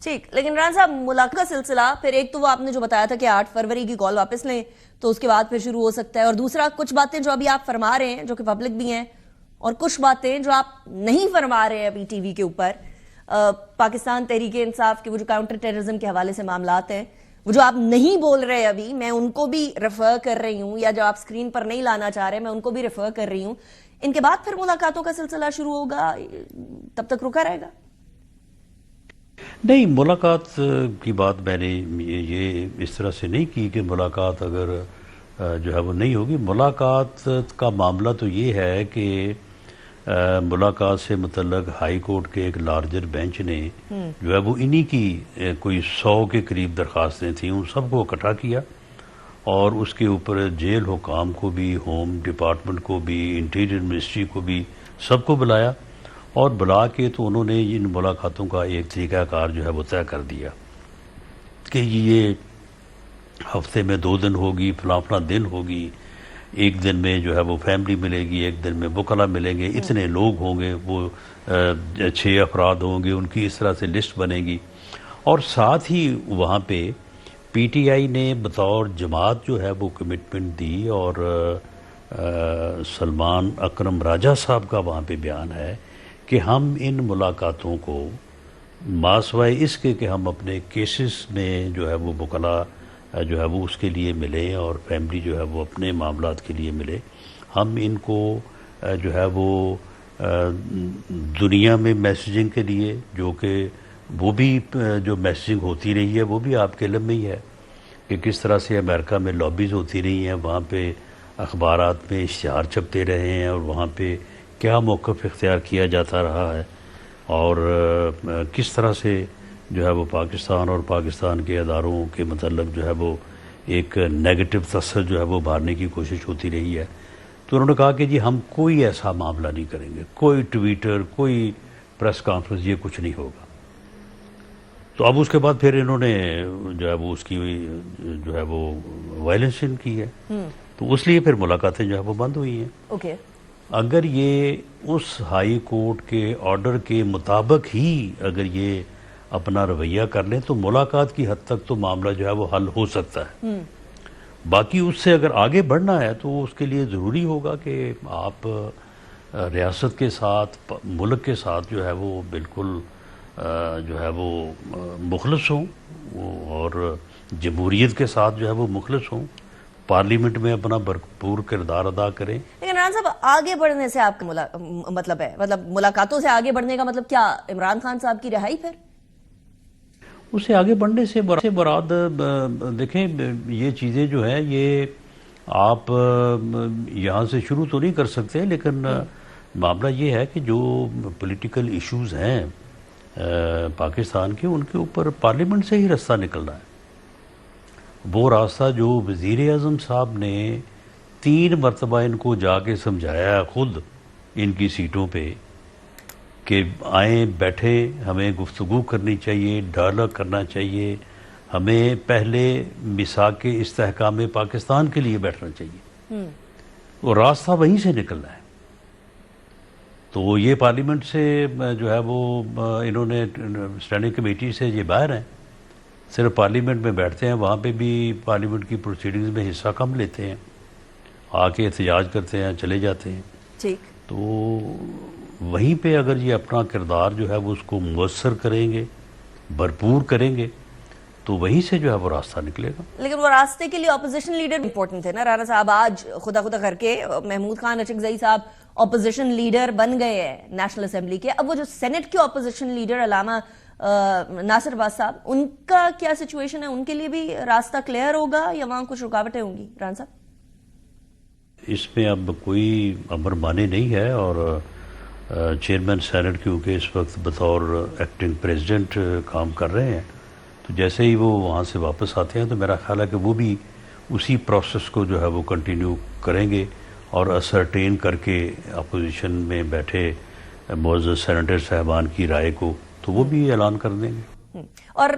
ٹھیک، لیکن عمران صاحب ملاقات کا سلسلہ پھر ایک تو وہ آپ نے جو بتایا تھا کہ 8 فروری کی کال واپس لیں تو اس کے بعد پھر شروع ہو سکتا ہے، اور دوسرا کچھ باتیں جو ابھی آپ فرما رہے ہیں جو کہ پبلک بھی ہیں، اور کچھ باتیں جو آپ نہیں فرما رہے ہیں ابھی ٹی وی کے اوپر، پاکستان تحریک انصاف کے وہ جو کاؤنٹر ٹیررزم کے حوالے سے معاملات ہیں وہ جو آپ نہیں بول رہے ابھی، میں ان کو بھی ریفر کر رہی ہوں، یا جو آپ سکرین پر نہیں لانا چاہ رہے میں ان کو بھی ریفر کر رہی ہوں. ان کے بعد پھر ملاقاتوں کا سلسلہ شروع ہوگا، تب تک رکا رہے گا؟ نہیں، ملاقات کی بات میں نے یہ اس طرح سے نہیں کی کہ ملاقات اگر جو ہے وہ نہیں ہوگی. ملاقات کا معاملہ تو یہ ہے کہ ملاقات سے متعلق ہائی کورٹ کے ایک لارجر بینچ نے جو ہے وہ انہی کی کوئی 100 کے قریب درخواستیں تھیں، ان سب کو اکٹھا کیا اور اس کے اوپر جیل حکام کو بھی، ہوم ڈپارٹمنٹ کو بھی، انٹیریئر منسٹری کو بھی، سب کو بلایا اور بلا کے تو انہوں نے ان ملاقاتوں کا ایک طریقہ کار جو ہے وہ طے کر دیا کہ یہ ہفتے میں 2 دن ہوگی، فلاں فلاں دن ہوگی، ایک دن میں جو ہے وہ فیملی ملے گی، ایک دن میں وکلاء ملیں گے، اتنے لوگ ہوں گے، وہ 6 افراد ہوں گے، ان کی اس طرح سے لسٹ بنے گی. اور ساتھ ہی وہاں پہ پی ٹی آئی نے بطور جماعت جو ہے وہ کمٹمنٹ دی، اور سلمان اکرم راجہ صاحب کا وہاں پہ بیان ہے کہ ہم ان ملاقاتوں کو ماسوائے اس کے کہ ہم اپنے کیسز میں جو ہے وہ وکلاء جو ہے وہ اس کے لیے ملیں اور فیملی جو ہے وہ اپنے معاملات کے لیے ملے، ہم ان کو جو ہے وہ دنیا میں میسیجنگ کے لیے، جو کہ وہ بھی جو میسیجنگ ہوتی رہی ہے وہ بھی آپ کے علم میں ہی ہے کہ کس طرح سے امریکہ میں لابیز ہوتی رہی ہیں، وہاں پہ اخبارات میں اشتہار چھپتے رہے ہیں اور وہاں پہ کیا موقف اختیار کیا جاتا رہا ہے، اور کس طرح سے جو ہے وہ پاکستان اور پاکستان کے اداروں کے متعلق جو ہے وہ ایک نیگیٹو تصور جو ہے وہ مارنے کی کوشش ہوتی رہی ہے. تو انہوں نے کہا کہ جی ہم کوئی ایسا معاملہ نہیں کریں گے، کوئی ٹویٹر، کوئی پریس کانفرنس، یہ کچھ نہیں ہوگا. تو اب اس کے بعد پھر انہوں نے جو ہے وہ اس کی جو ہے وہ وائلیشن کی ہے، تو اس لیے پھر ملاقاتیں جو ہے وہ بند ہوئی ہیں. اوکے، اگر یہ اس ہائی کورٹ کے آرڈر کے مطابق ہی اگر یہ اپنا رویہ کر لیں تو ملاقات کی حد تک تو معاملہ جو ہے وہ حل ہو سکتا ہے. باقی اس سے اگر آگے بڑھنا ہے تو اس کے لیے ضروری ہوگا کہ آپ ریاست کے ساتھ، ملک کے ساتھ جو ہے وہ بالکل جو ہے وہ مخلص ہوں، اور جمہوریت کے ساتھ جو ہے وہ مخلص ہوں، پارلیمنٹ میں اپنا بھرپور کردار ادا کریں. لیکن عمران صاحب آگے بڑھنے سے آپ کا مطلب ہے، مطلب ملاقاتوں سے آگے بڑھنے کا مطلب کیا؟ عمران خان صاحب کی رہائی پھر؟ اس سے آگے بڑھنے سے مراد دیکھیں یہ چیزیں جو ہیں یہ آپ یہاں سے شروع تو نہیں کر سکتے، لیکن معاملہ یہ ہے کہ جو پولیٹیکل ایشوز ہیں پاکستان کے، ان کے اوپر پارلیمنٹ سے ہی راستہ نکلنا ہے. وہ راستہ جو وزیر اعظم صاحب نے 3 مرتبہ ان کو جا کے سمجھایا ہے خود ان کی سیٹوں پہ کہ آئیں، بیٹھیں، ہمیں گفتگو کرنی چاہیے، ڈائلاگ کرنا چاہیے، ہمیں پہلے میثاق استحکام پاکستان کے لیے بیٹھنا چاہیے. وہ راستہ وہیں سے نکلنا ہے. تو یہ پارلیمنٹ سے جو ہے وہ انہوں نے اسٹینڈنگ کمیٹی سے یہ باہر ہیں، صرف پارلیمنٹ میں بیٹھتے ہیں، وہاں پہ بھی پارلیمنٹ کی پروسیڈنگز میں حصہ کم لیتے ہیں، آ کے احتجاج کرتے ہیں، چلے جاتے ہیں. ٹھیک، تو وہیں پہ اگر یہ اپنا کردار جو ہے وہ اس کو مؤثر کریں گے، بھرپور کریں گے، تو وہیں سے جو ہے وہ راستہ نکلے گا. لیکن وہ راستے کے لیے اپوزیشن لیڈر امپورٹنٹ تھے نا رانا صاحب. آج خدا کر کے محمود خان اچکزئی صاحب اپوزیشن لیڈر بن گئے ہیں نیشنل اسمبلی کے. اب وہ جو سینٹ کے اپوزیشن لیڈر علامہ ناصر عباس صاحب، ان کا کیا سچویشن ہے؟ ان کے لیے بھی راستہ کلیئر ہوگا یا وہاں کچھ رکاوٹیں ہوں گی رانا صاحب؟ اس میں اب کوئی امر مانے نہیں ہے، اور چیئرمین سینٹ کیونکہ اس وقت بطور ایکٹنگ پریزیڈنٹ کام کر رہے ہیں، تو جیسے ہی وہ وہاں سے واپس آتے ہیں تو میرا خیال ہے کہ وہ بھی اسی پروسیس کو جو ہے وہ کنٹینیو کریں گے، اور اسرٹین کر کے اپوزیشن میں بیٹھے معزز سینیٹر صاحبان کی رائے کو تو وہ بھی اعلان کر دیں گے. اور